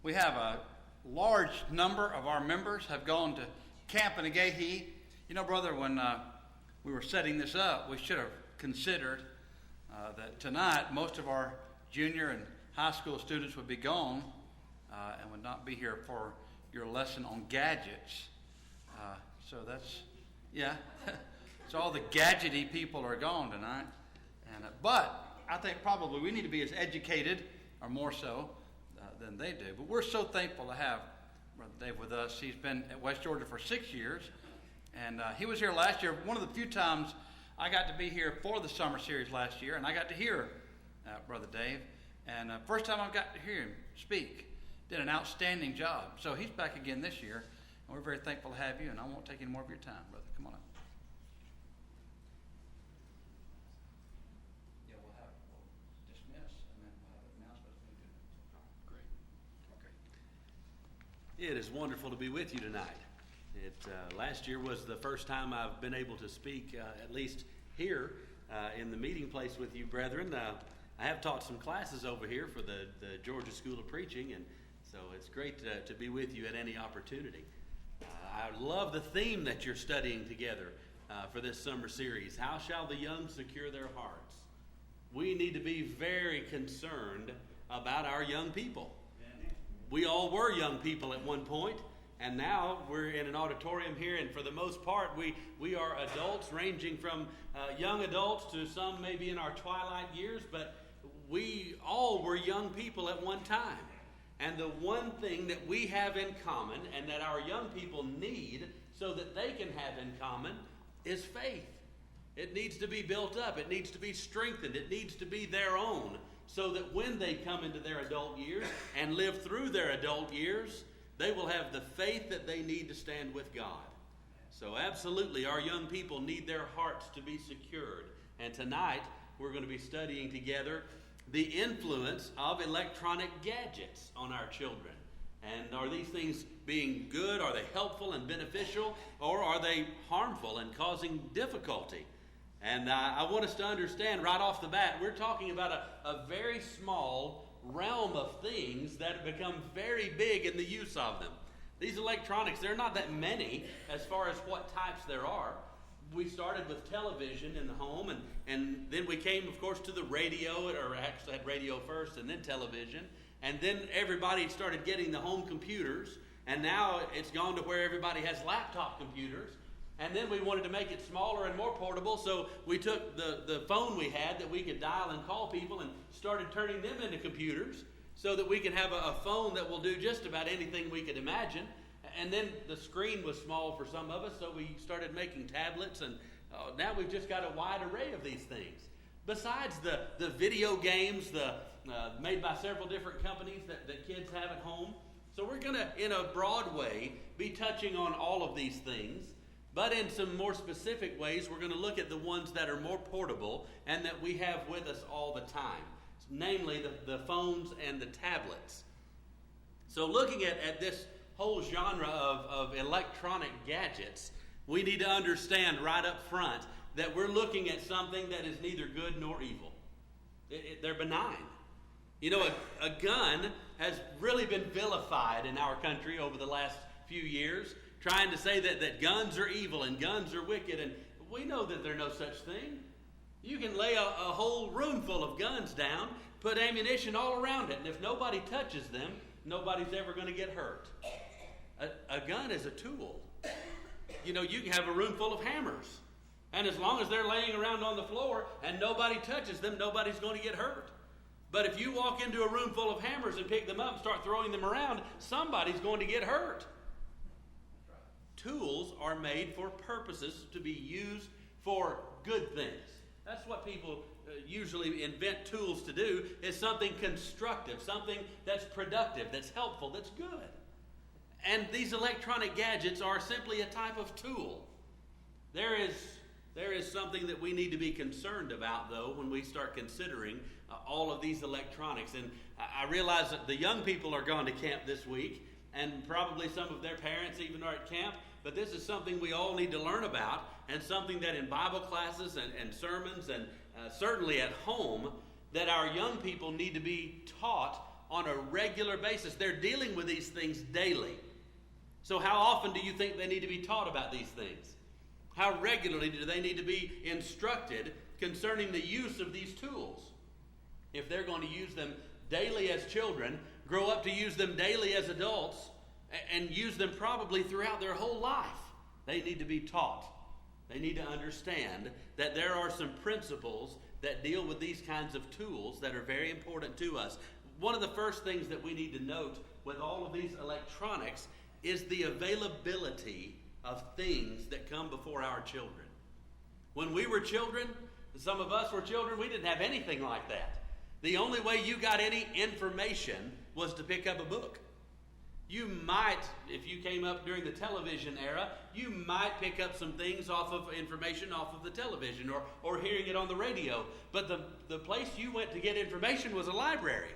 We have a large number of our members have gone to camp in Agahee. You know, brother, when we were setting this up, we should have considered that tonight most of our junior and high school students would be gone and would not be here for your lesson on gadgets. So that's, yeah. So all the gadgety people are gone tonight. But I think probably we need to be as educated, or more so, than they do. But we're so thankful to have Brother Dave with us. He's been at West Georgia for 6 years, and he was here last year. One of the few times I got to be here for the summer series last year, and I got to hear Brother Dave. And first time I got to hear him speak, did an outstanding job. So he's back again this year, and we're very thankful to have you, and I won't take any more of your time, brother. Come on up. It is wonderful to be with you tonight. Last year was the first time I've been able to speak, at least here in the meeting place with you, brethren. I have taught some classes over here for the Georgia School of Preaching, and so it's great to be with you at any opportunity. I love the theme that you're studying together for this summer series. How shall the young secure their hearts? We need to be very concerned about our young people. We all were young people at one point, and now we're in an auditorium here, and for the most part, we are adults, ranging from young adults to some maybe in our twilight years, but we all were young people at one time. And the one thing that we have in common, and that our young people need so that they can have in common, is faith. It needs to be built up. It needs to be strengthened. It needs to be their own, so that when they come into their adult years and live through their adult years, they will have the faith that they need to stand with God. So absolutely, our young people need their hearts to be secured. And tonight, we're going to be studying together the influence of electronic gadgets on our children. And are these things being good? Are they helpful and beneficial? Or are they harmful and causing difficulty? And I want us to understand right off the bat, we're talking about a very small realm of things that have become very big in the use of them. These electronics, there are not that many as far as what types there are. We started with television in the home, and then we came, of course, to the radio, or actually had radio first and then television. And then everybody started getting the home computers, and now it's gone to where everybody has laptop computers. And then we wanted to make it smaller and more portable, so we took the phone we had that we could dial and call people and started turning them into computers so that we can have a phone that will do just about anything we could imagine. And then the screen was small for some of us, so we started making tablets, and now we've just got a wide array of these things. Besides the video games made by several different companies that kids have at home. So we're going to, in a broad way, be touching on all of these things. But in some more specific ways, we're going to look at the ones that are more portable and that we have with us all the time, namely the phones and the tablets. So looking at this whole genre of electronic gadgets, we need to understand right up front that we're looking at something that is neither good nor evil. They're benign. You know, a gun has really been vilified in our country over the last few years, trying to say that guns are evil and guns are wicked, and we know that there's no such thing. You can lay a whole room full of guns down, put ammunition all around it, and if nobody touches them, nobody's ever going to get hurt. A gun is a tool. You know, you can have a room full of hammers, and as long as they're laying around on the floor and nobody touches them, nobody's going to get hurt. But if you walk into a room full of hammers and pick them up and start throwing them around, somebody's going to get hurt. Tools are made for purposes to be used for good things. That's what people usually invent tools to do, is something constructive, something that's productive, that's helpful, that's good. And these electronic gadgets are simply a type of tool. There is something that we need to be concerned about, though, when we start considering all of these electronics. And I realize that the young people are going to camp this week, and probably some of their parents even are at camp, but this is something we all need to learn about, and something that in Bible classes and sermons and certainly at home, that our young people need to be taught on a regular basis. They're dealing with these things daily. So how often do you think they need to be taught about these things? How regularly do they need to be instructed concerning the use of these tools? If they're going to use them daily as children, grow up to use them daily as adults, and use them probably throughout their whole life, they need to be taught. They need to understand that there are some principles that deal with these kinds of tools that are very important to us. One of the first things that we need to note with all of these electronics is the availability of things that come before our children. When we were children, some of us were children, we didn't have anything like that. The only way you got any information was to pick up a book. You might, if you came up during the television era, you might pick up some things off of information off of the television or hearing it on the radio. But the place you went to get information was a library.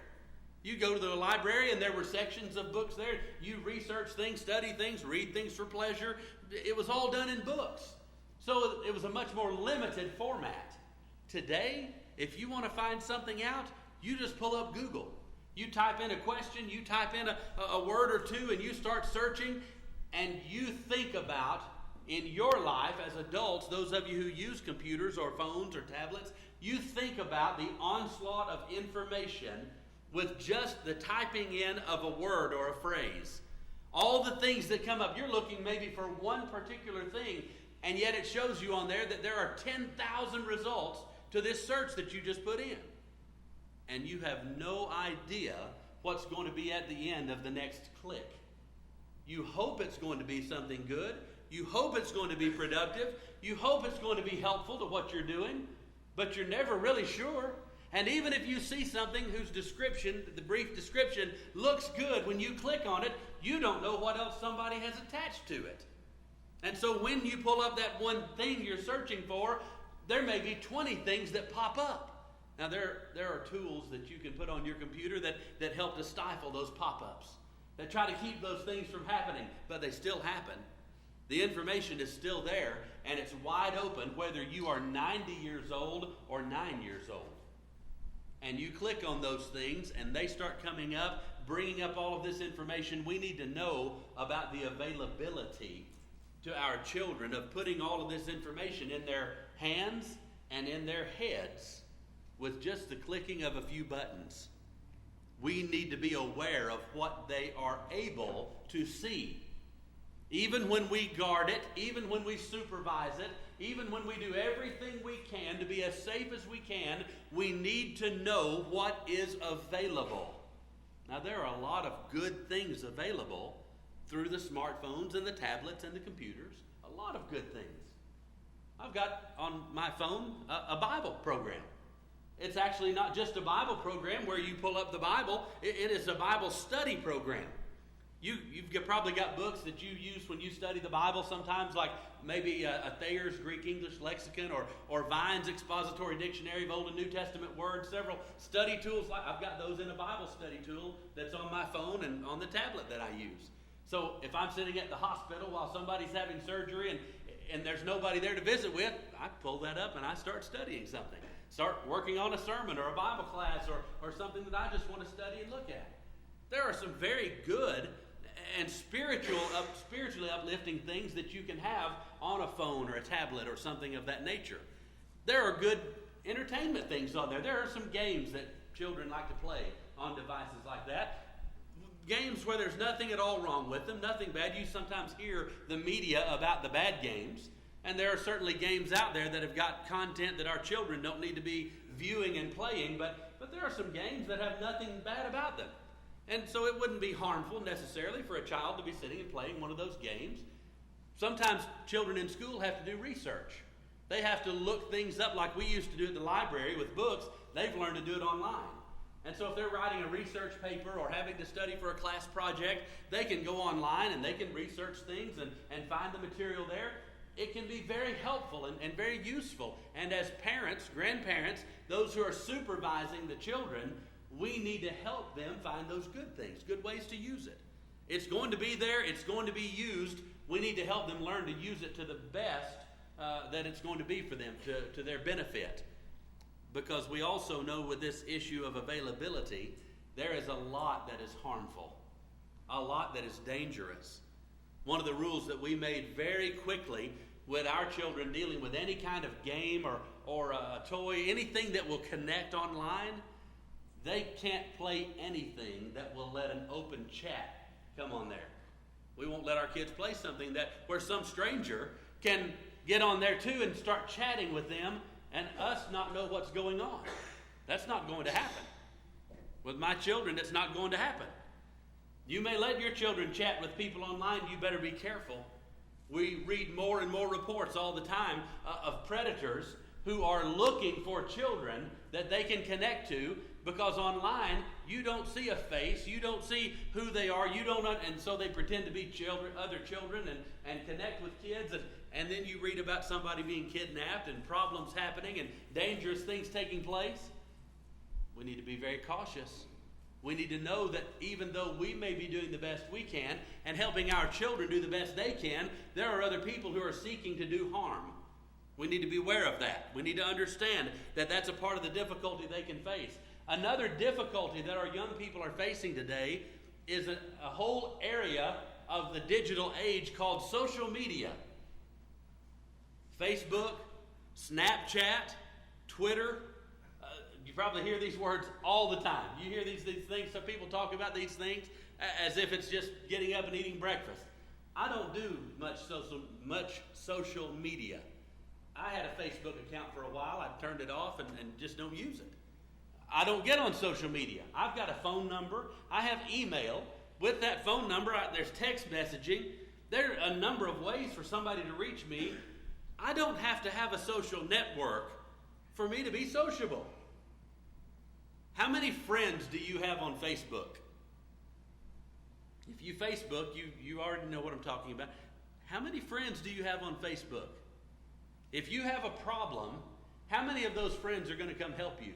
You go to the library and there were sections of books there. You research things, study things, read things for pleasure. It was all done in books. So it was a much more limited format. Today, if you want to find something out, you just pull up Google. You type in a question, you type in a word or two, and you start searching, and you think about, in your life as adults, those of you who use computers or phones or tablets, you think about the onslaught of information with just the typing in of a word or a phrase. All the things that come up, you're looking maybe for one particular thing, and yet it shows you on there that there are 10,000 results to this search that you just put in. And you have no idea what's going to be at the end of the next click. You hope it's going to be something good. You hope it's going to be productive. You hope it's going to be helpful to what you're doing, but you're never really sure. And even if you see something whose description, the brief description, looks good, when you click on it, you don't know what else somebody has attached to it. And so when you pull up that one thing you're searching for, there may be 20 things that pop up. Now, there are tools that you can put on your computer that help to stifle those pop-ups, that try to keep those things from happening, but they still happen. The information is still there, and it's wide open whether you are 90 years old or 9 years old. And you click on those things, and they start coming up, bringing up all of this information. We need to know about the availability to our children of putting all of this information in their hands and in their heads with just the clicking of a few buttons. We need to be aware of what they are able to see. Even when we guard it, even when we supervise it, even when we do everything we can to be as safe as we can, we need to know what is available. Now, there are a lot of good things available through the smartphones and the tablets and the computers. A lot of good things. I've got on my phone a Bible program. It's actually not just a Bible program where you pull up the Bible. It is a Bible study program. You've probably got books that you use when you study the Bible sometimes, like maybe a Thayer's Greek-English lexicon or Vine's expository dictionary of Old and New Testament words, several study tools. I've got those in a Bible study tool that's on my phone and on the tablet that I use. So if I'm sitting at the hospital while somebody's having surgery and there's nobody there to visit with, I pull that up and I start studying something. Start working on a sermon or a Bible class or something that I just want to study and look at. There are some very good and spiritually uplifting things that you can have on a phone or a tablet or something of that nature. There are good entertainment things on there. There are some games that children like to play on devices like that. Games where there's nothing at all wrong with them, nothing bad. You sometimes hear the media about the bad games. And there are certainly games out there that have got content that our children don't need to be viewing and playing, but there are some games that have nothing bad about them. And so it wouldn't be harmful necessarily for a child to be sitting and playing one of those games. Sometimes children in school have to do research. They have to look things up like we used to do at the library with books. They've learned to do it online. And so if they're writing a research paper or having to study for a class project, they can go online and they can research things and find the material there. It can be very helpful and very useful. And as parents, grandparents, those who are supervising the children, we need to help them find those good things, good ways to use it. It's going to be there. It's going to be used. We need to help them learn to use it to the best that it's going to be for them, to their benefit. Because we also know with this issue of availability, there is a lot that is harmful, a lot that is dangerous. One of the rules that we made very quickly with our children dealing with any kind of game or a toy, anything that will connect online, they can't play anything that will let an open chat come on there. We won't let our kids play something where some stranger can get on there too and start chatting with them and us not know what's going on. That's not going to happen. With my children, it's not going to happen. You may let your children chat with people online. You better be careful. We read more and more reports all the time of predators who are looking for children that they can connect to, because online you don't see a face, you don't see who they are, and so they pretend to be other children and connect with kids, and then you read about somebody being kidnapped and problems happening and dangerous things taking place. We need to be very cautious. We need to know that even though we may be doing the best we can and helping our children do the best they can, there are other people who are seeking to do harm. We need to be aware of that. We need to understand that that's a part of the difficulty they can face. Another difficulty that our young people are facing today is a whole area of the digital age called social media. Facebook, Snapchat, Twitter. You probably hear these words all the time. You hear these things, some people talk about these things as if it's just getting up and eating breakfast. I don't do much social media. I had a Facebook account for a while. I turned it off and just don't use it. I don't get on social media. I've got a phone number. I have email. With that phone number, there's text messaging. There are a number of ways for somebody to reach me. I don't have to have a social network for me to be sociable. How many friends do you have on Facebook? If you Facebook, you already know what I'm talking about. How many friends do you have on Facebook? If you have a problem, how many of those friends are going to come help you?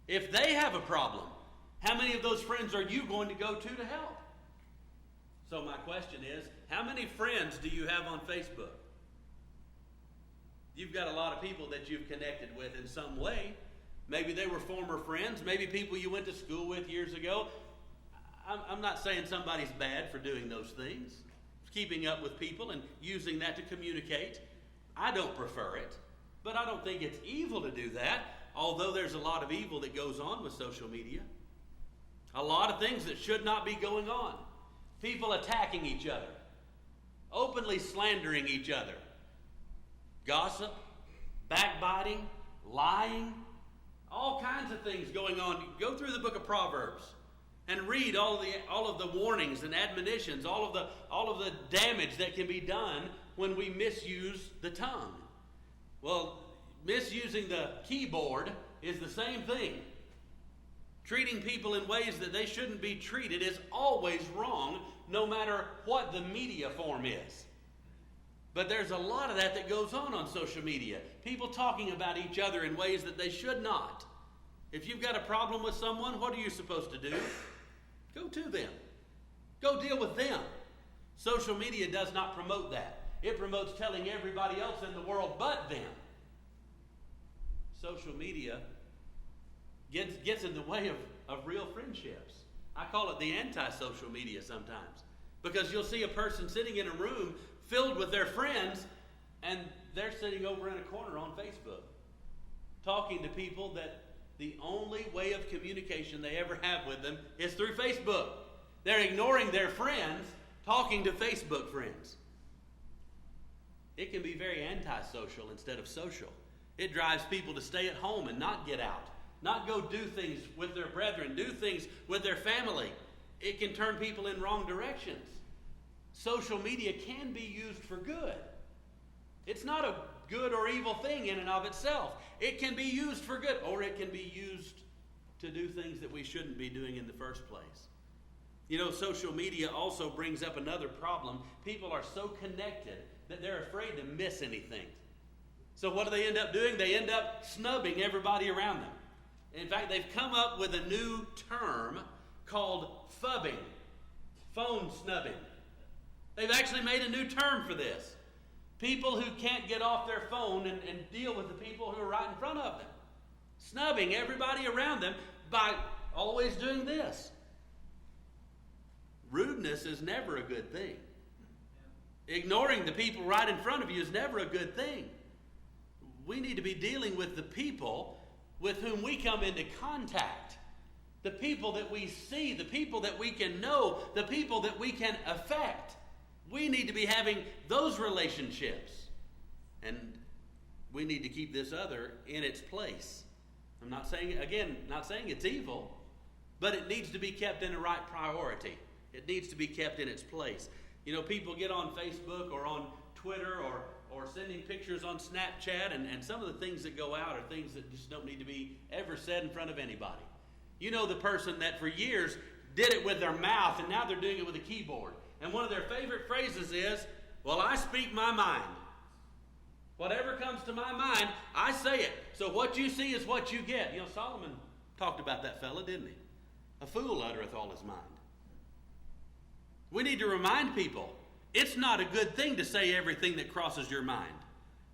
If they have a problem, how many of those friends are you going to go to help? So my question is, how many friends do you have on Facebook? You've got a lot of people that you've connected with in some way. Maybe they were former friends, maybe people you went to school with years ago. I'm not saying somebody's bad for doing those things, keeping up with people and using that to communicate. I don't prefer it, but I don't think it's evil to do that, although there's a lot of evil that goes on with social media. A lot of things that should not be going on. People attacking each other, openly slandering each other, gossip, backbiting, lying, all kinds of things going on. Go through the book of Proverbs and read all of the warnings and admonitions, all of the damage that can be done when we misuse the tongue. Well, misusing the keyboard is the same thing. Treating people in ways that they shouldn't be treated is always wrong, no matter what the media form is. But there's a lot of that goes on social media. People talking about each other in ways that they should not. If you've got a problem with someone, what are you supposed to do? Go to them. Go deal with them. Social media does not promote that. It promotes telling everybody else in the world but them. Social media gets in the way of real friendships. I call it the anti-social media sometimes. Because you'll see a person sitting in a room filled with their friends, and they're sitting over in a corner on Facebook, talking to people that the only way of communication they ever have with them is through Facebook. They're ignoring their friends, talking to Facebook friends. It can be very antisocial instead of social. It drives people to stay at home and not get out, not go do things with their brethren, do things with their family. It can turn people in wrong directions. Social media can be used for good. It's not a good or evil thing in and of itself. It can be used for good, or it can be used to do things that we shouldn't be doing in the first place. You know, social media also brings up another problem. People are so connected that they're afraid to miss anything. So what do they end up doing? They end up snubbing everybody around them. In fact, they've come up with a new term called phubbing, phone snubbing. They've actually made a new term for this. People who can't get off their phone and deal with the people who are right in front of them. Snubbing everybody around them by always doing this. Rudeness is never a good thing. Ignoring the people right in front of you is never a good thing. We need to be dealing with the people with whom we come into contact. The people that we see, the people that we can know, the people that we can affect. We need to be having those relationships. And we need to keep this other in its place. I'm not saying it's evil, but it needs to be kept in the right priority. It needs to be kept in its place. You know, people get on Facebook or on Twitter or sending pictures on Snapchat, and some of the things that go out are things that just don't need to be ever said in front of anybody. You know the person that for years did it with their mouth, and now they're doing it with a keyboard. And one of their favorite phrases is, well, I speak my mind. Whatever comes to my mind, I say it. So what you see is what you get. You know, Solomon talked about that fella, didn't he? A fool uttereth all his mind. We need to remind people, it's not a good thing to say everything that crosses your mind.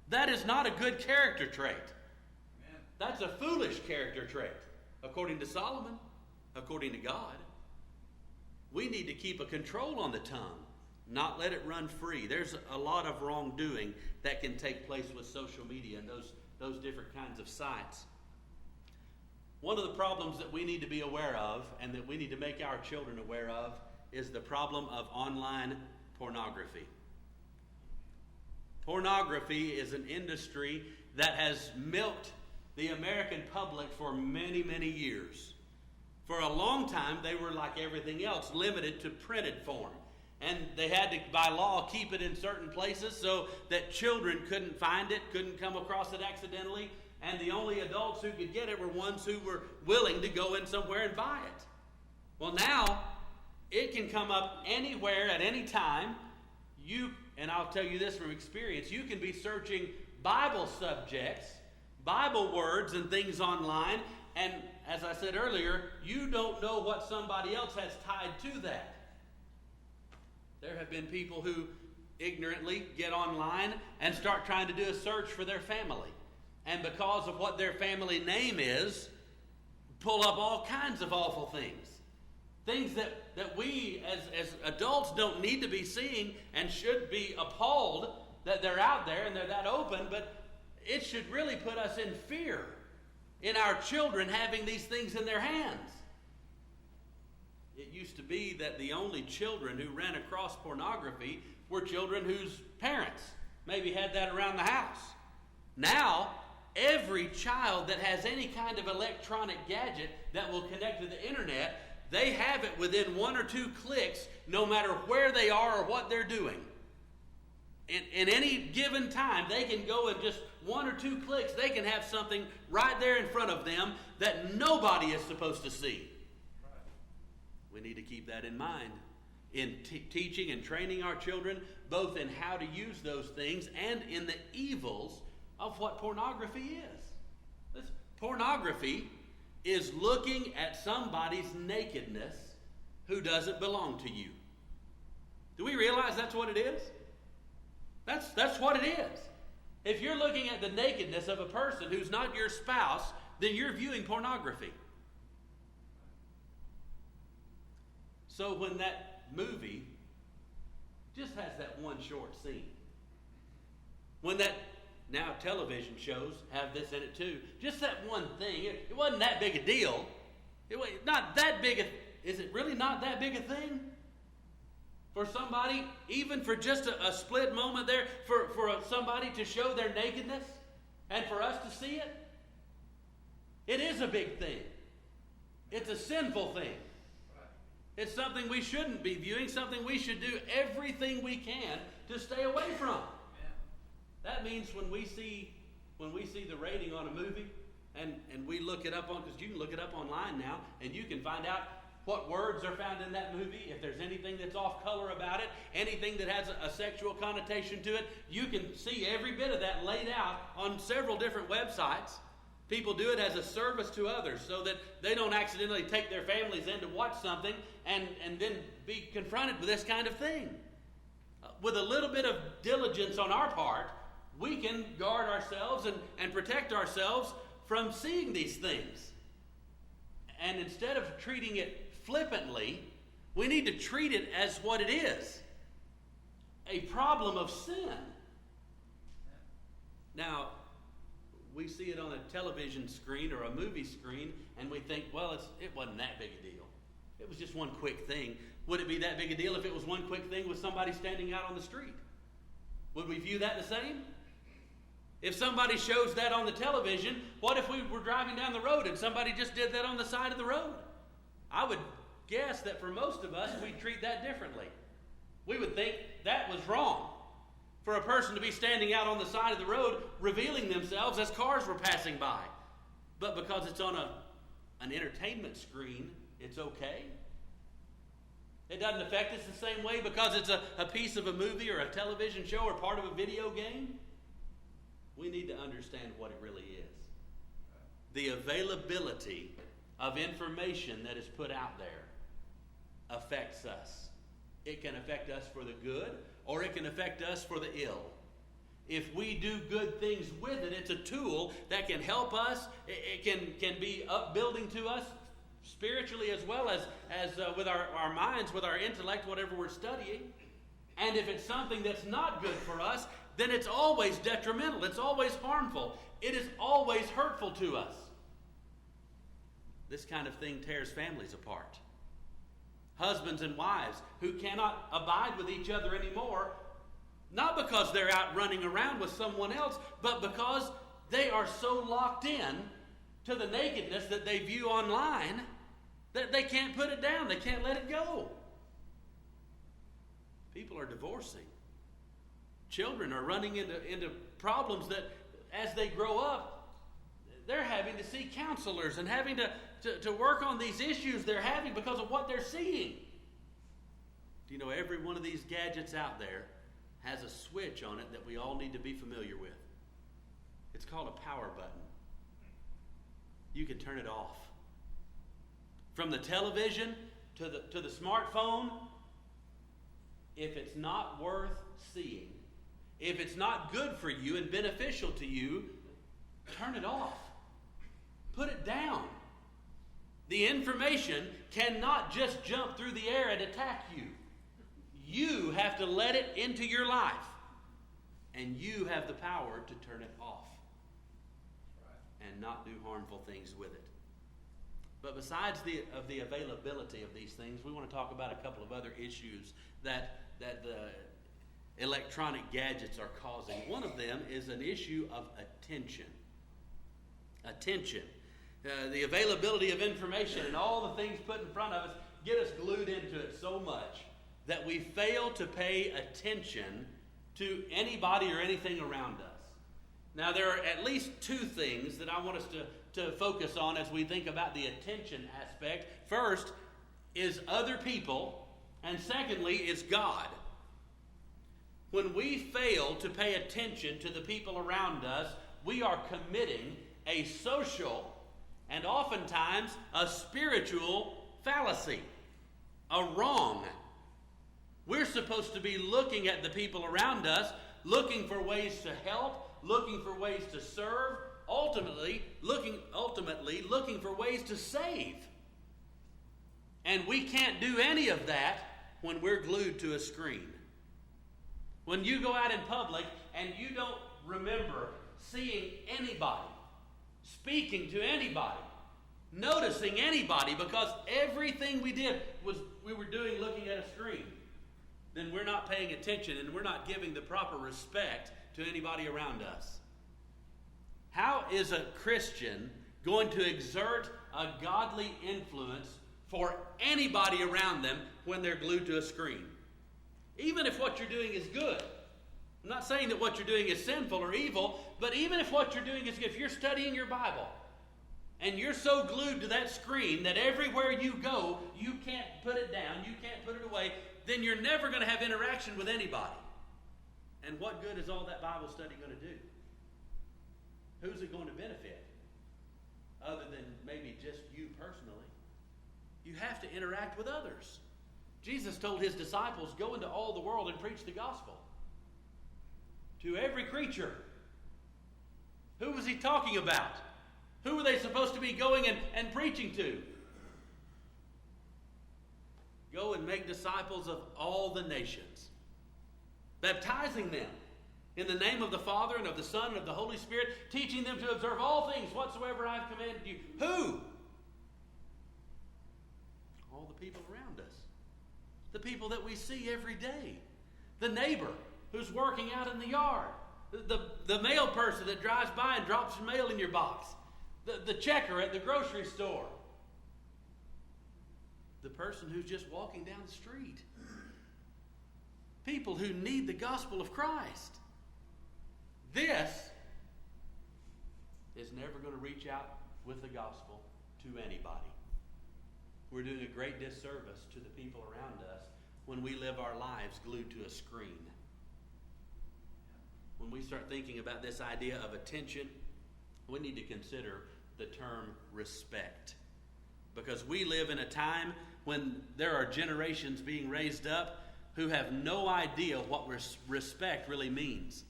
That is not a good character trait. Amen. That's a foolish character trait, according to Solomon, according to God. We need to keep a control on the tongue, not let it run free. There's a lot of wrongdoing that can take place with social media and those different kinds of sites. One of the problems that we need to be aware of and that we need to make our children aware of is the problem of online pornography. Pornography is an industry that has milked the American public for many, many years. For a long time, they were like everything else, limited to printed form. And they had to, by law, keep it in certain places so that children couldn't find it, couldn't come across it accidentally, and the only adults who could get it were ones who were willing to go in somewhere and buy it. Well, now, it can come up anywhere at any time. And I'll tell you this from experience, you can be searching Bible subjects, Bible words and things online, and as I said earlier, you don't know what somebody else has tied to that. There have been people who ignorantly get online and start trying to do a search for their family. And because of what their family name is, pull up all kinds of awful things. Things that we as adults don't need to be seeing and should be appalled that they're out there and they're that open, but it should really put us in fear in our children having these things in their hands. It used to be that the only children who ran across pornography were children whose parents maybe had that around the house. Now, every child that has any kind of electronic gadget that will connect to the internet, they have it within 1 or 2 clicks, no matter where they are or what they're doing. In any given time, they can go in just 1 or 2 clicks, they can have something right there in front of them that nobody is supposed to see. We need to keep that in mind in teaching and training our children, both in how to use those things and in the evils of what pornography is. Pornography is looking at somebody's nakedness who doesn't belong to you. Do we realize that's what it is? That's what it is. If you're looking at the nakedness of a person who's not your spouse, then you're viewing pornography. So when that movie just has that one short scene, when that now television shows have this in it too, just that one thing, it wasn't that big a deal. It was not that big is it really not that big a thing? For somebody, even for just a split moment there, for somebody to show their nakedness and for us to see it, it is a big thing. It's a sinful thing. It's something we shouldn't be viewing, something we should do everything we can to stay away from. That means when we see the rating on a movie and we look it up on, because you can look it up online now and you can find out what words are found in that movie, if there's anything that's off color about it, anything that has a sexual connotation to it, you can see every bit of that laid out on several different websites. People do it as a service to others so that they don't accidentally take their families in to watch something and then be confronted with this kind of thing. With a little bit of diligence on our part, we can guard ourselves and protect ourselves from seeing these things. And instead of treating it flippantly, we need to treat it as what it is, a problem of sin. Now, we see it on a television screen or a movie screen, and we think, well, it wasn't that big a deal. It was just one quick thing. Would it be that big a deal if it was one quick thing with somebody standing out on the street? Would we view that the same? If somebody shows that on the television, what if we were driving down the road and somebody just did that on the side of the road? I would guess that for most of us, we'd treat that differently. We would think that was wrong for a person to be standing out on the side of the road revealing themselves as cars were passing by. But because it's on an entertainment screen, it's okay. It doesn't affect us the same way because it's a piece of a movie or a television show or part of a video game. We need to understand what it really is. The availability of information that is put out there affects us. It can affect us for the good, or it can affect us for the ill. If we do good things with it, it's a tool that can help us. It can be upbuilding to us spiritually as well as with our minds, with our intellect, whatever we're studying. And if it's something that's not good for us, then it's always detrimental. It's always harmful. It is always hurtful to us. This kind of thing tears families apart. Husbands and wives who cannot abide with each other anymore, not because they're out running around with someone else, but because they are so locked in to the nakedness that they view online that they can't put it down. They can't let it go. People are divorcing. Children are running into problems that as they grow up, they're having to see counselors and having to work on these issues they're having because of what they're seeing. Do you know every one of these gadgets out there has a switch on it that we all need to be familiar with? It's called a power button. You can turn it off. From the television to the smartphone, if it's not worth seeing, if it's not good for you and beneficial to you, turn it off. Put it down. The information cannot just jump through the air and attack you. You have to let it into your life. And you have the power to turn it off. And not do harmful things with it. But besides the availability of these things, we want to talk about a couple of other issues that the electronic gadgets are causing. One of them is an issue of attention. Attention. The availability of information and all the things put in front of us get us glued into it so much that we fail to pay attention to anybody or anything around us. Now, there are at least two things that I want us to focus on as we think about the attention aspect. First is other people, and secondly is God. When we fail to pay attention to the people around us, we are committing a social and oftentimes a spiritual fallacy, a wrong. We're supposed to be looking at the people around us, looking for ways to help, looking for ways to serve, ultimately looking for ways to save. And we can't do any of that when we're glued to a screen. When you go out in public and you don't remember seeing anybody, speaking to anybody, noticing anybody, because everything we did was we were doing looking at a screen, then we're not paying attention and we're not giving the proper respect to anybody around us. How is a Christian going to exert a godly influence for anybody around them when they're glued to a screen? Even if what you're doing is good. I'm not saying that what you're doing is sinful or evil, but even if what you're doing is, if you're studying your Bible and you're so glued to that screen that everywhere you go, you can't put it down, you can't put it away, then you're never going to have interaction with anybody. And what good is all that Bible study going to do? Who's it going to benefit? Other than maybe just you personally. You have to interact with others. Jesus told his disciples, go into all the world and preach the gospel to every creature. Who was he talking about? Who were they supposed to be going and preaching to? Go and make disciples of all the nations, baptizing them in the name of the Father and of the Son and of the Holy Spirit, teaching them to observe all things whatsoever I have commanded you. Who? All the people around us. The people that we see every day. The neighbor who's working out in the yard. The mail person that drives by and drops your mail in your box. The checker at the grocery store. The person who's just walking down the street. People who need the gospel of Christ. This is never going to reach out with the gospel to anybody. We're doing a great disservice to the people around us when we live our lives glued to a screen. When we start thinking about this idea of attention, we need to consider the term respect. Because we live in a time when there are generations being raised up who have no idea what respect really means.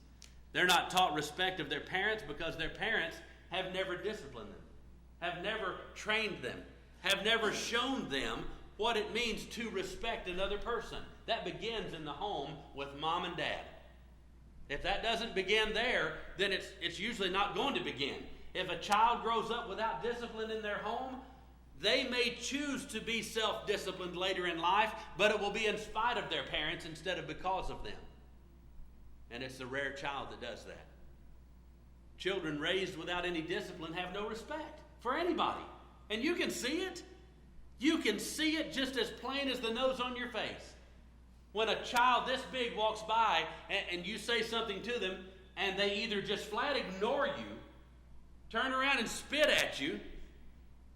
They're not taught respect of their parents because their parents have never disciplined them, have never trained them, have never shown them what it means to respect another person. That begins in the home with mom and dad. If that doesn't begin there, then it's usually not going to begin. If a child grows up without discipline in their home, they may choose to be self-disciplined later in life, but it will be in spite of their parents instead of because of them. And it's the rare child that does that. Children raised without any discipline have no respect for anybody. And you can see it. You can see it just as plain as the nose on your face. When a child this big walks by and you say something to them and they either just flat ignore you, turn around and spit at you,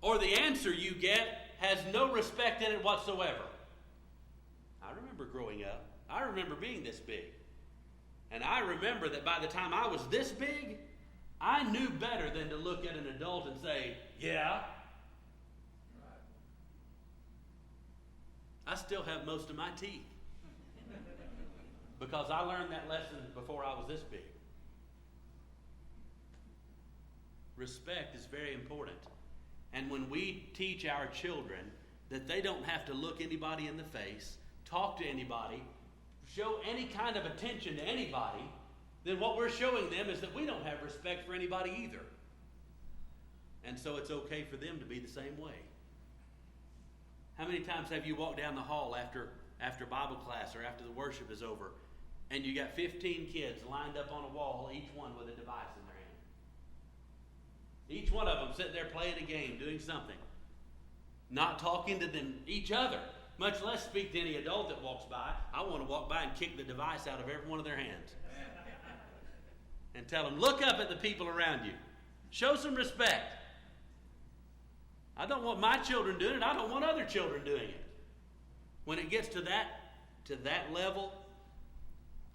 or the answer you get has no respect in it whatsoever. I remember growing up. I remember being this big. And I remember that by the time I was this big, I knew better than to look at an adult and say, yeah. I still have most of my teeth. Because I learned that lesson before I was this big. Respect is very important. And when we teach our children that they don't have to look anybody in the face, talk to anybody, show any kind of attention to anybody, then what we're showing them is that we don't have respect for anybody either. And so it's okay for them to be the same way. How many times have you walked down the hall after Bible class or after the worship is over, and you got 15 kids lined up on a wall, each one with a device in their hand? Each one of them sitting there playing a game, doing something. Not talking to them, each other, much less speak to any adult that walks by. I want to walk by and kick the device out of every one of their hands. And tell them, look up at the people around you. Show some respect. I don't want my children doing it. I don't want other children doing it. When it gets to that level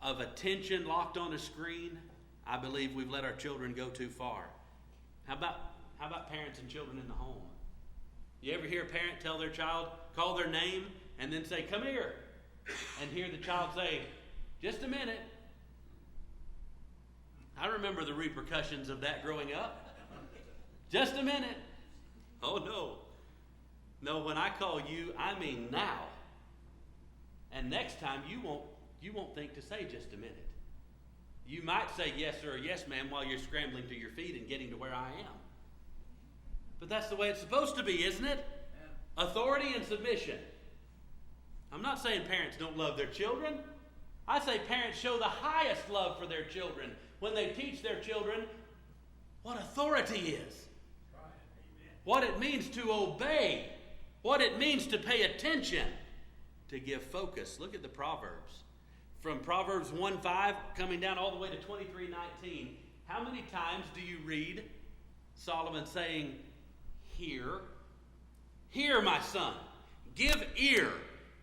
of attention locked on a screen, I believe we've let our children go too far. How about parents and children in the home? You ever hear a parent tell their child, call their name, and then say, come here, and hear the child say, just a minute? I remember the repercussions of that growing up. Just a minute. Oh, no. No, when I call you, I mean now. And next time, you won't think to say just a minute. You might say yes sir or yes ma'am while you're scrambling to your feet and getting to where I am. But that's the way it's supposed to be, isn't it? Yeah. Authority and submission. I'm not saying parents don't love their children. I say parents show the highest love for their children when they teach their children what authority is. What it means to obey. What it means to pay attention. To give focus. Look at the Proverbs. From Proverbs 1:5 coming down all the way to 23:19. How many times do you read Solomon saying, hear? Hear, my son. Give ear.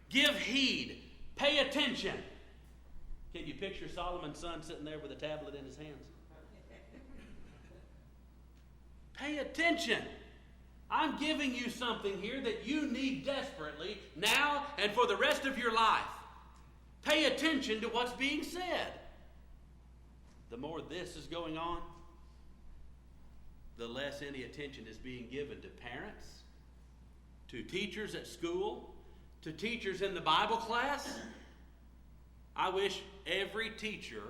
Give heed. Pay attention. Can you picture Solomon's son sitting there with a tablet in his hands? Pay attention. I'm giving you something here that you need desperately now and for the rest of your life. Pay attention to what's being said. The more this is going on, the less any attention is being given to parents, to teachers at school, to teachers in the Bible class, I wish every teacher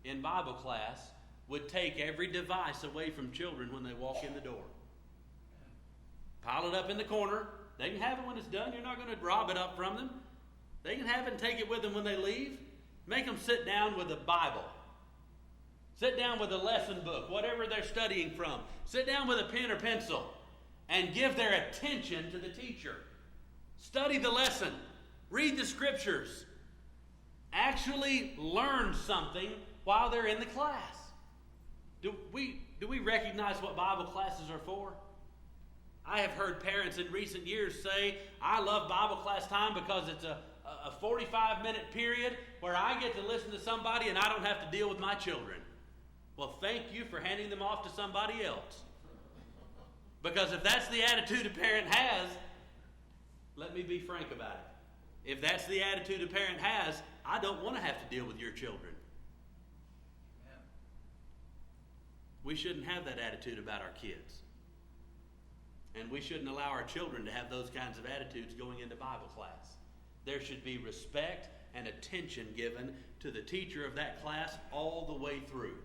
in Bible class would take every device away from children when they walk in the door. Pile it up in the corner. They can have it when it's done. You're not going to rob it up from them. They can have it and take it with them when they leave. Make them sit down with a Bible. Sit down with a lesson book, whatever they're studying from. Sit down with a pen or pencil and give their attention to the teacher. Study the lesson. Read the scriptures. Actually learn something while they're in the class. Do we recognize what Bible classes are for? I have heard parents in recent years say, I love Bible class time because it's a 45-minute period where I get to listen to somebody and I don't have to deal with my children. Well, thank you for handing them off to somebody else. Because if that's the attitude a parent has, let me be frank about it. If that's the attitude a parent has, I don't want to have to deal with your children. We shouldn't have that attitude about our kids. And we shouldn't allow our children to have those kinds of attitudes going into Bible class. There should be respect and attention given to the teacher of that class all the way through.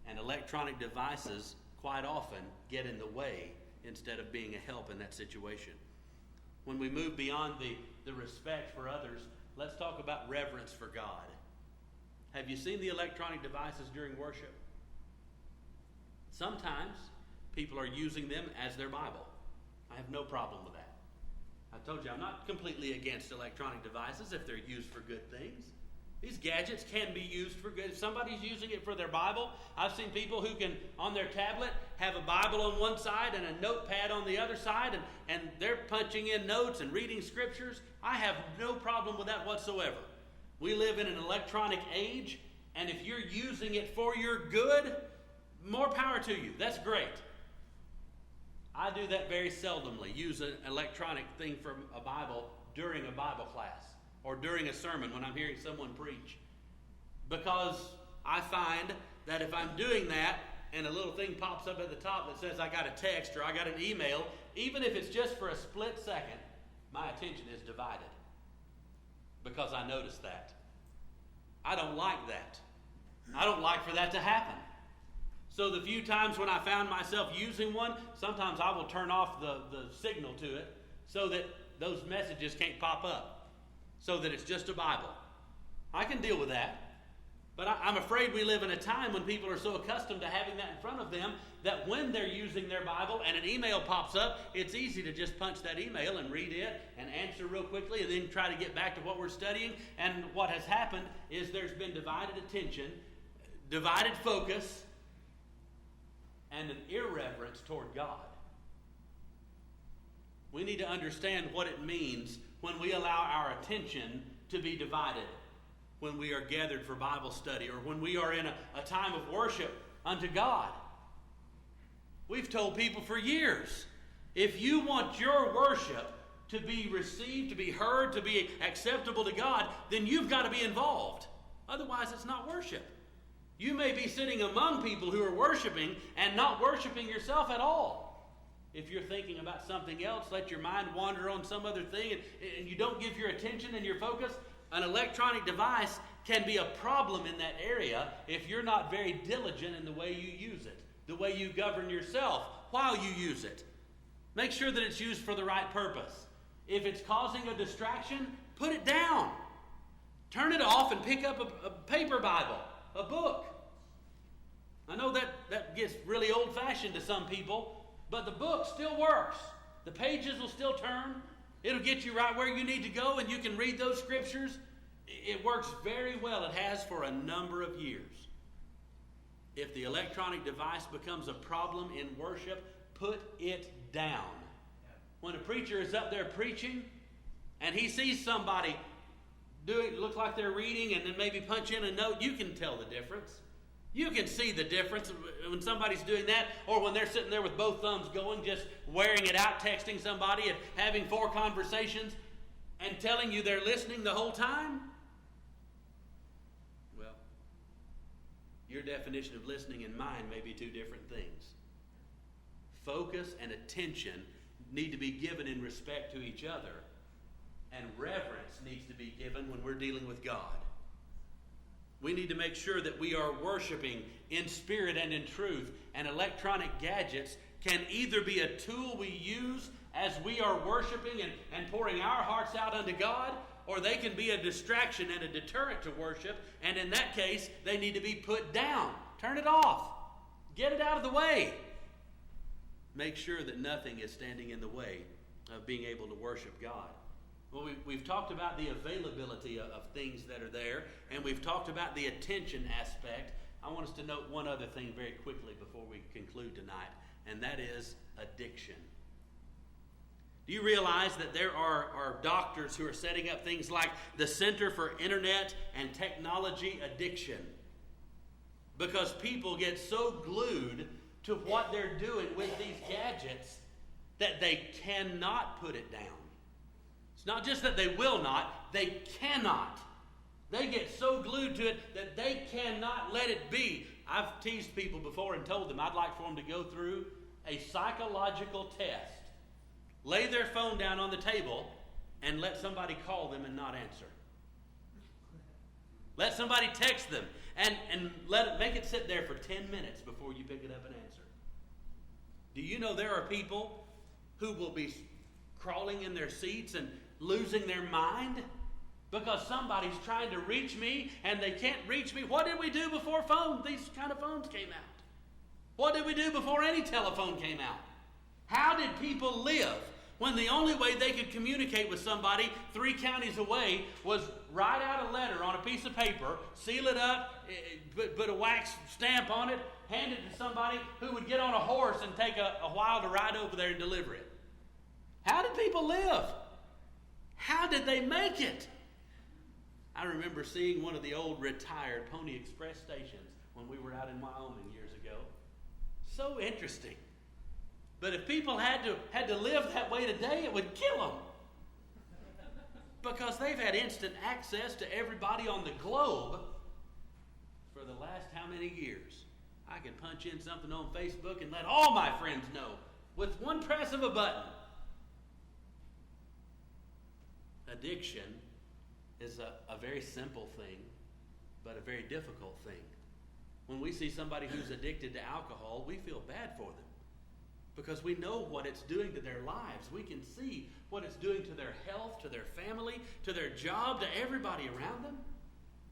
And electronic devices quite often get in the way instead of being a help in that situation. When we move beyond the respect for others, let's talk about reverence for God. Have you seen the electronic devices during worship? Sometimes people are using them as their Bible. I have no problem with that. I told you I'm not completely against electronic devices if they're used for good things. These gadgets can be used for good. If somebody's using it for their Bible, I've seen people who can, on their tablet, have a Bible on one side and a notepad on the other side, and they're punching in notes and reading scriptures. I have no problem with that whatsoever. We live in an electronic age, and if you're using it for your good, more power to you. That's great. I do that very seldomly, use an electronic thing from a Bible during a Bible class or during a sermon when I'm hearing someone preach. Because I find that if I'm doing that and a little thing pops up at the top that says I got a text or I got an email, even if it's just for a split second, my attention is divided because I noticed that. I don't like that. I don't like for that to happen. So the few times when I found myself using one, sometimes I will turn off the signal to it so that those messages can't pop up, so that it's just a Bible. I can deal with that. But I'm afraid we live in a time when people are so accustomed to having that in front of them that when they're using their Bible and an email pops up, it's easy to just punch that email and read it and answer real quickly and then try to get back to what we're studying. And what has happened is there's been divided attention, divided focus, and an irreverence toward God. We need to understand what it means when we allow our attention to be divided, when we are gathered for Bible study, or when we are in a time of worship unto God. We've told people for years, if you want your worship to be received, to be heard, to be acceptable to God, then you've got to be involved. Otherwise, it's not worship. You may be sitting among people who are worshiping and not worshiping yourself at all. If you're thinking about something else, let your mind wander on some other thing, and you don't give your attention and your focus. An electronic device can be a problem in that area if you're not very diligent in the way you use it, the way you govern yourself while you use it. Make sure that it's used for the right purpose. If it's causing a distraction, put it down. Turn it off and pick up a paper Bible, a book. I know that gets really old-fashioned to some people, but the book still works. The pages will still turn. It'll get you right where you need to go, and you can read those scriptures. It works very well. It has for a number of years. If the electronic device becomes a problem in worship, put it down. When a preacher is up there preaching, and he sees somebody look like they're reading and then maybe punch in a note, you can tell the difference. You can see the difference when somebody's doing that, or when they're sitting there with both thumbs going, just wearing it out, texting somebody and having 4 conversations and telling you they're listening the whole time. Well, your definition of listening and mine may be 2 different things. Focus and attention need to be given in respect to each other, and reverence needs to be given when we're dealing with God. We need to make sure that we are worshiping in spirit and in truth, and electronic gadgets can either be a tool we use as we are worshiping and pouring our hearts out unto God, or they can be a distraction and a deterrent to worship, and in that case, they need to be put down. Turn it off. Get it out of the way. Make sure that nothing is standing in the way of being able to worship God. Well, we've talked about the availability of things that are there, and we've talked about the attention aspect. I want us to note one other thing very quickly before we conclude tonight, and that is addiction. Do you realize that there are doctors who are setting up things like the Center for Internet and Technology Addiction? Because people get so glued to what they're doing with these gadgets that they cannot put it down. It's not just that they will not, they cannot. They get so glued to it that they cannot let it be. I've teased people before and told them I'd like for them to go through a psychological test. Lay their phone down on the table and let somebody call them and not answer. Let somebody text them and make it sit there for 10 minutes before you pick it up and answer. Do you know there are people who will be crawling in their seats and losing their mind because somebody's trying to reach me and they can't reach me? What did we do before these kind of phones came out? What did we do before any telephone came out? How did people live when the only way they could communicate with somebody 3 counties away was write out a letter on a piece of paper, seal it up, put a wax stamp on it, hand it to somebody who would get on a horse and take a while to ride over there and deliver it? How did people live? How did they make it? I remember seeing one of the old retired Pony Express stations when we were out in Wyoming years ago. So interesting. But if people had to live that way today, it would kill them. Because they've had instant access to everybody on the globe for the last how many years? I can punch in something on Facebook and let all my friends know with one press of a button. Addiction is a very simple thing, but a very difficult thing. When we see somebody who's addicted to alcohol, we feel bad for them because we know what it's doing to their lives. We can see what it's doing to their health, to their family, to their job, to everybody around them.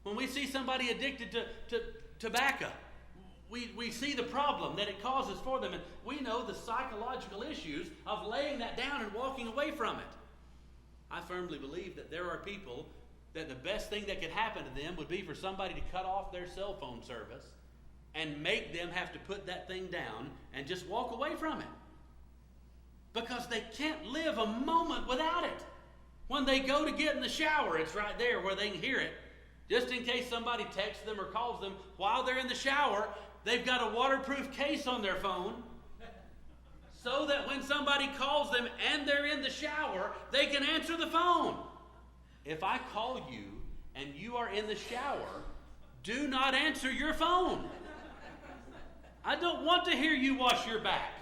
When we see somebody addicted to tobacco, we see the problem that it causes for them, and we know the psychological issues of laying that down and walking away from it. I firmly believe that there are people that the best thing that could happen to them would be for somebody to cut off their cell phone service and make them have to put that thing down and just walk away from it. Because they can't live a moment without it. When they go to get in the shower, it's right there where they can hear it. Just in case somebody texts them or calls them while they're in the shower, they've got a waterproof case on their phone so that when somebody calls them and they're in the shower, they can answer the phone. If I call you and you are in the shower, do not answer your phone. I don't want to hear you wash your back.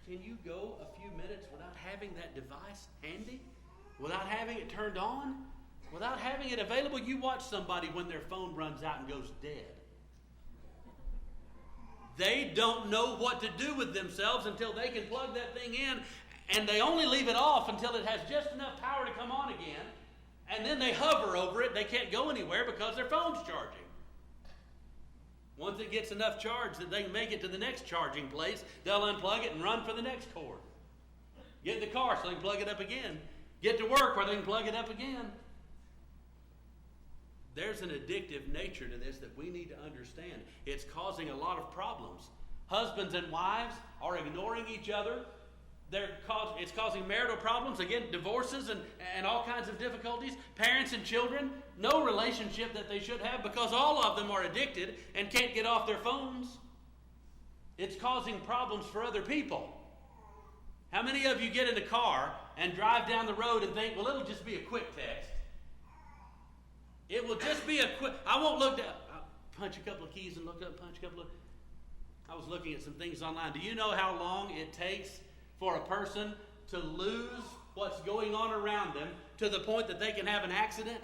Can you go a few minutes without having that device handy? Without having it turned on? Without having it available? You watch somebody when their phone runs out and goes dead. They don't know what to do with themselves until they can plug that thing in, and they only leave it off until it has just enough power to come on again, and then they hover over it. They can't go anywhere because their phone's charging. Once it gets enough charge that they can make it to the next charging place, they'll unplug it and run for the next cord. Get in the car so they can plug it up again. Get to work where they can plug it up again. There's an addictive nature to this that we need to understand. It's causing a lot of problems. Husbands and wives are ignoring each other. It's causing marital problems, again, divorces and all kinds of difficulties. Parents and children, no relationship that they should have because all of them are addicted and can't get off their phones. It's causing problems for other people. How many of you get in a car and drive down the road and think, well, it'll just be a quick text? It will just be a quick, I won't look down. I'll punch a couple of keys and look up, punch a couple of, I was looking at some things online. Do you know how long it takes for a person to lose what's going on around them to the point that they can have an accident?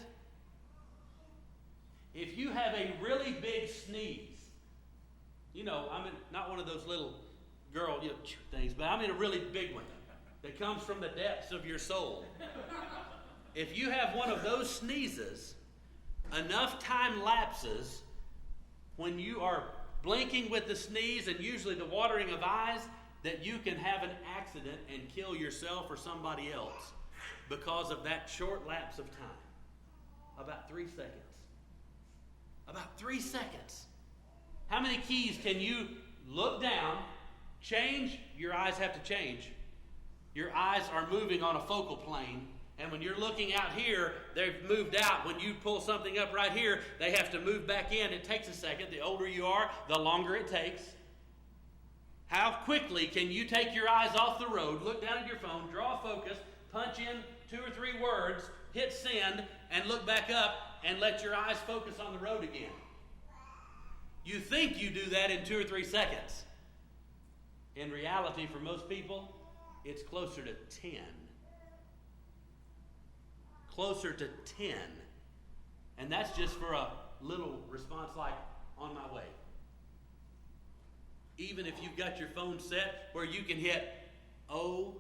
If you have a really big sneeze, not one of those little girl things, but a really big one that comes from the depths of your soul. If you have one of those sneezes, enough time lapses when you are blinking with the sneeze and usually the watering of eyes that you can have an accident and kill yourself or somebody else because of that short lapse of time. About 3 seconds. About 3 seconds. How many keys can you look down, change? Your eyes have to change. Your eyes are moving on a focal plane. And when you're looking out here, they've moved out. When you pull something up right here, they have to move back in. It takes a second. The older you are, the longer it takes. How quickly can you take your eyes off the road, look down at your phone, draw focus, punch in 2 or 3 words, hit send, and look back up and let your eyes focus on the road again? You think you do that in 2 or 3 seconds. In reality, for most people, it's closer to 10. Closer to 10. And that's just for a little response like, on my way. Even if you've got your phone set where you can hit OMW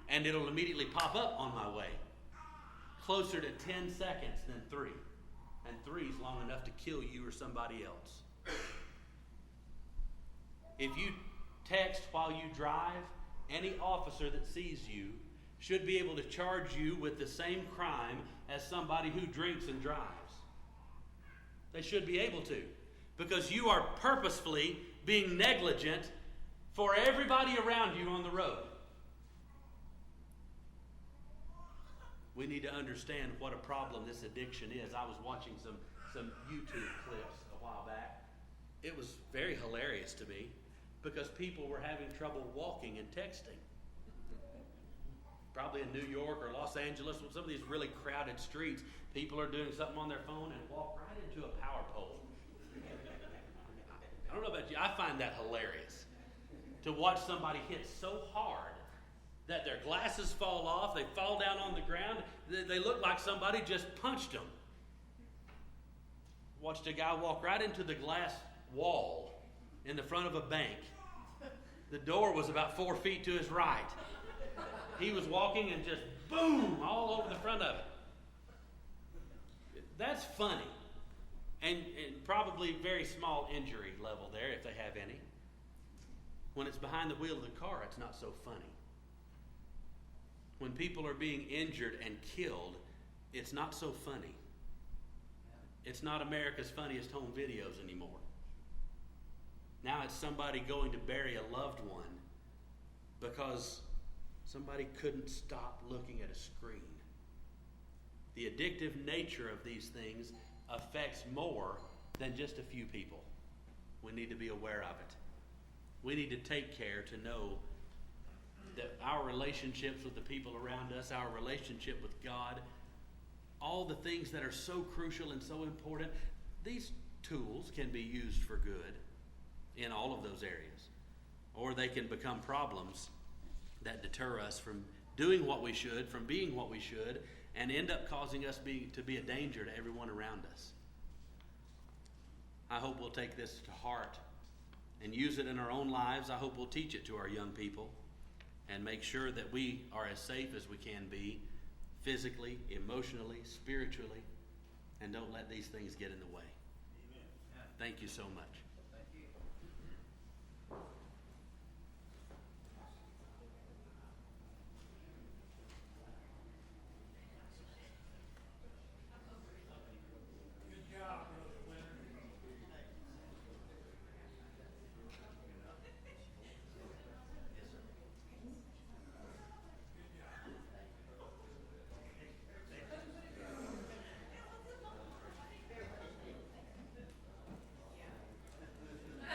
and it'll immediately pop up, on my way. Closer to 10 seconds than 3. And 3 is long enough to kill you or somebody else. If you text while you drive, any officer that sees you should be able to charge you with the same crime as somebody who drinks and drives. They should be able to, because you are purposefully being negligent for everybody around you on the road. We need to understand what a problem this addiction is. I was watching some YouTube clips a while back. It was very hilarious to me because people were having trouble walking and texting. Probably in New York or Los Angeles, with some of these really crowded streets, people are doing something on their phone and walk right into a power pole. I don't know about you, I find that hilarious. To watch somebody hit so hard that their glasses fall off, they fall down on the ground, they look like somebody just punched them. Watched a guy walk right into the glass wall in the front of a bank. The door was about 4 feet to his right. He was walking and just boom, all over the front of it. That's funny. And probably very small injury level there, if they have any. When it's behind the wheel of the car, it's not so funny. When people are being injured and killed, it's not so funny. It's not America's Funniest Home Videos anymore. Now it's somebody going to bury a loved one because somebody couldn't stop looking at a screen. The addictive nature of these things affects more than just a few people. We need to be aware of it. We need to take care to know that our relationships with the people around us, our relationship with God, all the things that are so crucial and so important, these tools can be used for good in all of those areas. Or they can become problems that deter us from doing what we should, from being what we should, and end up causing us to be a danger to everyone around us. I hope we'll take this to heart and use it in our own lives. I hope we'll teach it to our young people and make sure that we are as safe as we can be, physically, emotionally, spiritually, and don't let these things get in the way. Amen. Thank you so much.